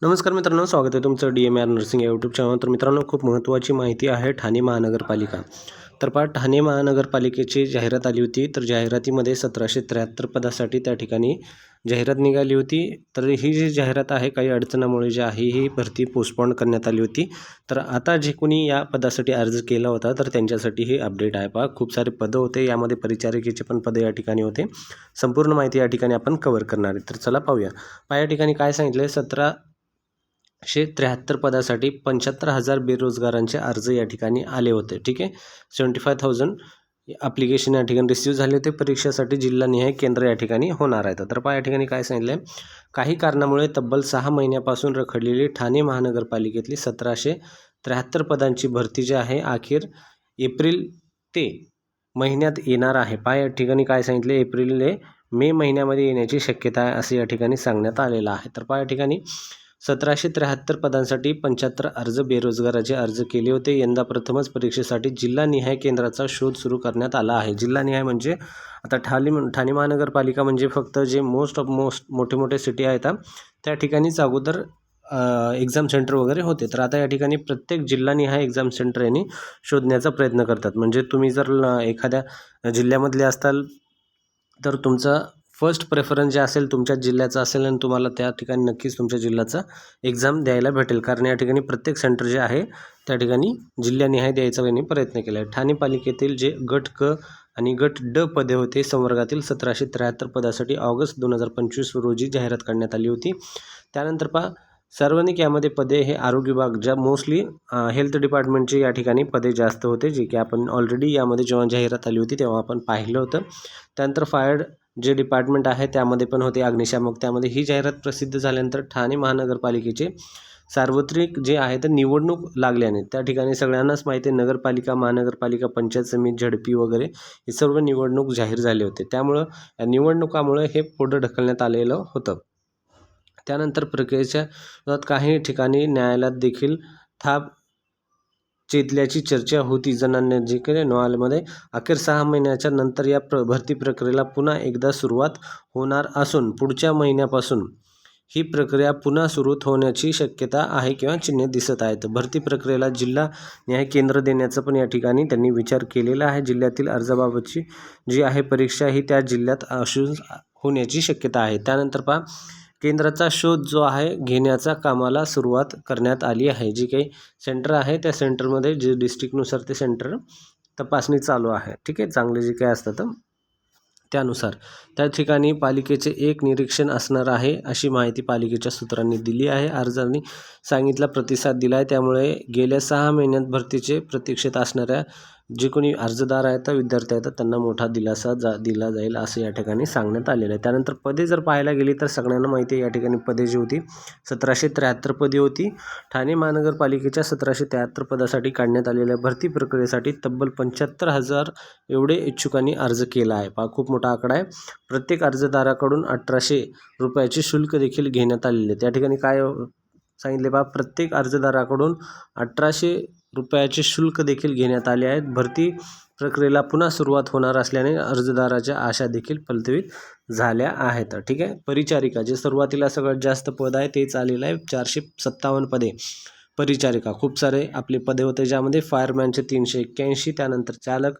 नमस्कार मित्रांनो, स्वागत आहे तुमचं DMR नर्सिंग या यूट्यूब चॅनल. तर मित्रांनो, खूप महत्त्वाची माहिती आहे ठाणे महानगरपालिका. तर पहा, ठाणे महानगरपालिकेची जाहिरात आली होती. तर जाहिरातीमध्ये 1773 पदासाठी त्या ठिकाणी जाहिरात निघाली होती. तर ही जी जाहिरात आहे काही अडचणामुळे जी आहे ही भरती पोस्टपोन करण्यात आली होती. तर आता जे कोणी या पदासाठी अर्ज केला होता तर त्यांच्यासाठी ही अपडेट आहे. पहा, खूप सारे पदं होते, यामध्ये परिचारिकेचे पण पदं या ठिकाणी होते. संपूर्ण माहिती या ठिकाणी आपण कव्हर करणार आहे. तर चला पाहूया. पहा, या ठिकाणी काय सांगितलं, 1773 पदासाठी 75,000 बेरोजगारांचे अर्ज या ठिकाणी आले होते. ठीक आहे, 75,000 ॲप्लिकेशन या ठिकाणी रिसीव्ह झाले होते. परीक्षेसाठी जिल्हानिहाय केंद्र या ठिकाणी होणार आहेत. तर पहा, या ठिकाणी काय सांगितलं आहे, काही कारणामुळे तब्बल 6 महिन्यापासून रखडलेली ठाणे महानगरपालिकेतली 1773 पदांची भरती जी आहे अखेर एप्रिल ते महिन्यात येणार आहे. पहा, या ठिकाणी काय सांगितलं, एप्रिल ते मे महिन्यामध्ये येण्याची शक्यता आहे असं या ठिकाणी सांगण्यात आलेलं आहे. तर पहा, या ठिकाणी 1773 पदांसाठी 75 अर्ज बेरोजगाराचे अर्ज केले होते. यंदा प्रथमच परीक्षेसाठी जिल्हानिहाय केंद्राचा शोध सुरू करण्यात आला आहे. जिल्हानिहाय म्हणजे आता ठाणे महानगरपालिका म्हणजे फक्त जे मोस्ट मोठे मोठे सिटी आहेत त्या ठिकाणीच अगोदर एक्झाम सेंटर वगैरे होते. तर आता या ठिकाणी प्रत्येक जिल्हानिहाय एक्झाम सेंटर यांनी शोधण्याचा प्रयत्न करतात. म्हणजे तुम्ही जर एखाद्या जिल्ह्यामधले असताल तर तुमचा फर्स्ट प्रेफरन्स जे असेल तुमच्या जिल्ह्याचं असेल आणि तुम्हाला त्या ठिकाणी नक्कीच तुमच्या जिल्ह्याचा एक्झाम द्यायला भेटेल. कारण या ठिकाणी प्रत्येक सेंटर जे आहे त्या ठिकाणी जिल्हानिहाय द्यायचा त्यांनी प्रयत्न केला आहे. ठाणे पालिकेतील जे गट क आणि गट ड पदे होते संवर्गातील 1773 पदासाठी ऑगस्ट 2025 रोजी जाहिरात काढण्यात आली होती. त्यानंतर पहा, सार्वजनिक यामध्ये पदे हे आरोग्य विभाग ज्या मोस्टली हेल्थ डिपार्टमेंटची या ठिकाणी पदे जास्त होते, जे की आपण ऑलरेडी यामध्ये जेव्हा जाहिरात आली होती तेव्हा आपण पाहिलं होतं. त्यानंतर फायर जे डिपार्टमेंट आहे त्यामध्ये पण होते, अग्निशामक त्यामध्ये. ही जाहिरात प्रसिद्ध झाल्यानंतर ठाणे महानगरपालिकेचे सार्वत्रिक जे आहे तर निवडणूक लागल्याने त्या ठिकाणी सगळ्यांनाच माहिती आहे नगरपालिका, महानगरपालिका, पंचायत समिती, झडपी वगैरे हे सर्व निवडणूक जाहीर झाले होते. त्यामुळं या निवडणुकामुळे हे पुढं ढकलण्यात आलेलं होतं. त्यानंतर प्रक्रियेच्या काही ठिकाणी न्यायालयात देखील थाप चेतल्याची चर्चा होती. जणांनी जे काही न्यायालयामध्ये अखेर 6 महिन्याच्या नंतर या भरती प्रक्रियेला पुन्हा एकदा सुरुवात होणार असून पुढच्या महिन्यापासून ही प्रक्रिया पुन्हा सुरू होण्याची शक्यता आहे किंवा चिन्हे दिसत आहेत. भरती प्रक्रियेला जिल्हा न्याय केंद्र देण्याचा पण या ठिकाणी त्यांनी विचार केलेला आहे. जिल्ह्यातील अर्जाबाबतची जी आहे परीक्षा ही त्या जिल्ह्यात होण्याची शक्यता आहे. त्यानंतर पहा, केंद्राचा शोध जो आहे घेण्याचा कामाला सुरुवात करण्यात आली आहे. जी काही सेंटर आहे त्या सेंटरमध्ये जे डिस्ट्रिक्टनुसार ते सेंटर तपासणी चालू आहे. ठीक आहे, चांगले जे काही असतात त्यानुसार त्या ठिकाणी पालिकेचे एक निरीक्षण असणार आहे अशी माहिती पालिकेच्या सूत्रांनी दिली आहे. अर्जांनी सांगितला प्रतिसाद दिला आहे. त्यामुळे गेल्या 6 महिन्यात भरतीचे प्रतीक्षेत असणाऱ्या जे कोणी अर्जदार आहेत विद्यार्थी आहेत त्यांना मोठा दिलासा दिला जाईल असं या ठिकाणी सांगण्यात आलेलं आहे. त्यानंतर पदे जर पाहायला गेली तर सगळ्यांना माहिती आहे या ठिकाणी पदे जी होती 1773 पदे होती. ठाणे महानगरपालिकेच्या 1773 पदासाठी काढण्यात आलेल्या भरती प्रक्रियेसाठी तब्बल 75,000 एवढे इच्छुकांनी अर्ज केला आहे. पहा, खूप मोठा आकडा आहे. प्रत्येक अर्जदाराकडून 1,800 रुपयाचे शुल्क देखील घेण्यात आलेले. त्या ठिकाणी काय सांगितले पहा, प्रत्येक अर्जदाराकडून 1,800 रुपयाचे शुल्क देखील घेण्यात आले आहेत. भरती प्रक्रियेला पुन्हा सुरुवात होणार असल्याने अर्जदाराच्या आशा देखील फलवित झाल्या आहेत. ठीक आहे, परिचारिका जे सुरुवातीला सगळ्यात जास्त पद आहे तेच आलेलं आहे, 457 पदे परिचारिका. खूप सारे आपले पदे होते ज्यामध्ये फायरमॅनचे 381, त्यानंतर चालक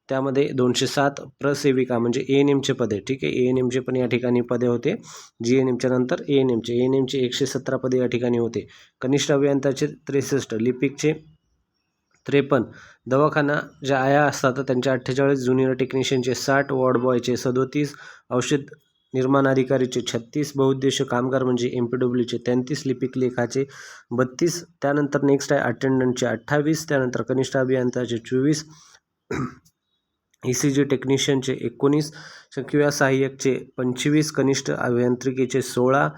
त्यामध्ये 207, प्रसेविका म्हणजे ANMचे पदे. ठीक आहे, ANMचे पण या ठिकाणी पदे होते. GNMच्या नंतर ANMचे 117 पदे या ठिकाणी होते. कनिष्ठ अभियंताचे 63, लिपिकचे 53, दवाखाना ज्या आया असतात त्यांचे 48, ज्युनियर टेक्निशियनचे 60, वॉर्ड बॉयचे 37, औषध निर्माण अधिकारीचे 36, बहुउद्देशीय कामगार म्हणजे MPWचे 33, लिपिक लेखाचे 32, त्यानंतर नेक्स्ट आहे अटेंडंटचे 28, त्यानंतर कनिष्ठ अभियंताचे 24, ECG टेक्निशियनचे 19, किंवा सहाय्यकचे 25, कनिष्ठ अभियांत्रिकीचे 16,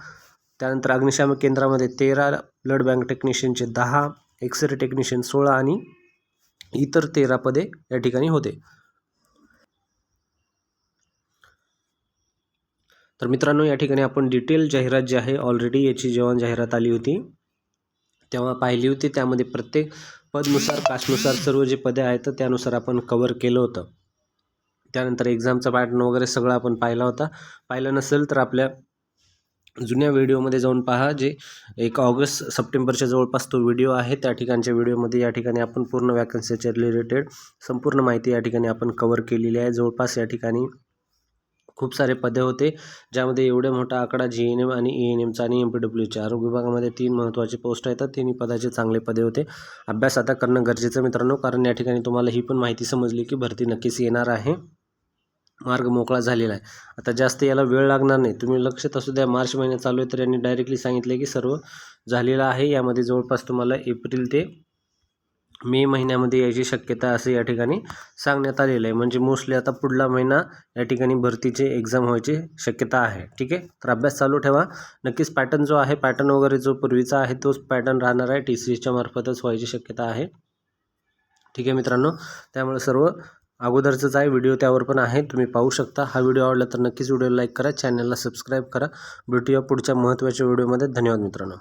त्यानंतर अग्निशामक केंद्रामध्ये 13, ब्लड बँक टेक्निशियनचे 10, एक्सरे टेक्निशियन 16 आणि इतर 13 पदे या ठिकाणी होते. तर मित्रांनो, या ठिकाणी आपण डिटेल जाहिरात जी आहे ऑलरेडी याची जेव्हा जाहिरात आली होती तेव्हा पाहिली होती. त्यामध्ये प्रत्येक पदनुसार कास्टनुसार सर्व जे पदे आहेत त्यानुसार आपण कव्हर केलं होतं. त्यानंतर एक्झामचा पॅटर्न वगैरे सगळं आपण पाहिला होता. पाहिलं नसेल तर आपल्या जुन्या व्हिडिओमध्ये जाऊन पहा, जे 1 ऑगस्ट सप्टेंबरच्या जवळपास तो व्हिडिओ आहे. त्या ठिकाणच्या व्हिडिओमध्ये या ठिकाणी आपण पूर्ण वॅकन्सीच्या रिलेटेड संपूर्ण माहिती या ठिकाणी आपण कव्हर केलेली आहे. जवळपास या ठिकाणी खूप सारे पदे होते, ज्यामध्ये एवढा मोठा आकडा GNM आणि ENMचा आणि MPWच्या आरोग्य विभागामध्ये 3 महत्त्वाचे पोस्ट आहेत. तिन्ही पदाचे चांगले पदे होते. अभ्यास आता करणं गरजेचं मित्रांनो, कारण या ठिकाणी तुम्हाला ही पण माहिती समजली की भरती नक्कीच येणार आहे. मार्ग मोकळा झालेला आहे. आता जास्त याला वेळ लागणार नाही. तुम्ही लक्षात असू द्या, मार्च महिना चालू आहे तर यांनी डायरेक्टली सांगितले की सर्व झालेलं आहे. यामध्ये जवळपास तुम्हाला एप्रिल ते मे महिन्यामध्ये यायची शक्यता असं या ठिकाणी सांगण्यात आलेलं आहे. म्हणजे मोस्टली आता पुढला महिना या ठिकाणी भरतीचे एक्झाम व्हायची शक्यता आहे. ठीक आहे, तर अभ्यास चालू ठेवा. नक्कीच पॅटर्न जो आहे, पॅटर्न वगैरे जो पूर्वीचा आहे तोच पॅटर्न राहणार आहे. TCSच्या मार्फतच व्हायची शक्यता आहे. ठीक आहे मित्रांनो, त्यामुळे सर्व अगोदरचंच आहे, व्हिडिओ त्यावर पण आहे, तुम्ही पाहू शकता. हा व्हिडिओ आवडला तर नक्कीच व्हिडिओ लाईक करा, चॅनलला सबस्क्राईब करा. भेटूया पुढच्या महत्त्वाच्या व्हिडिओमध्ये. धन्यवाद मित्रांनो.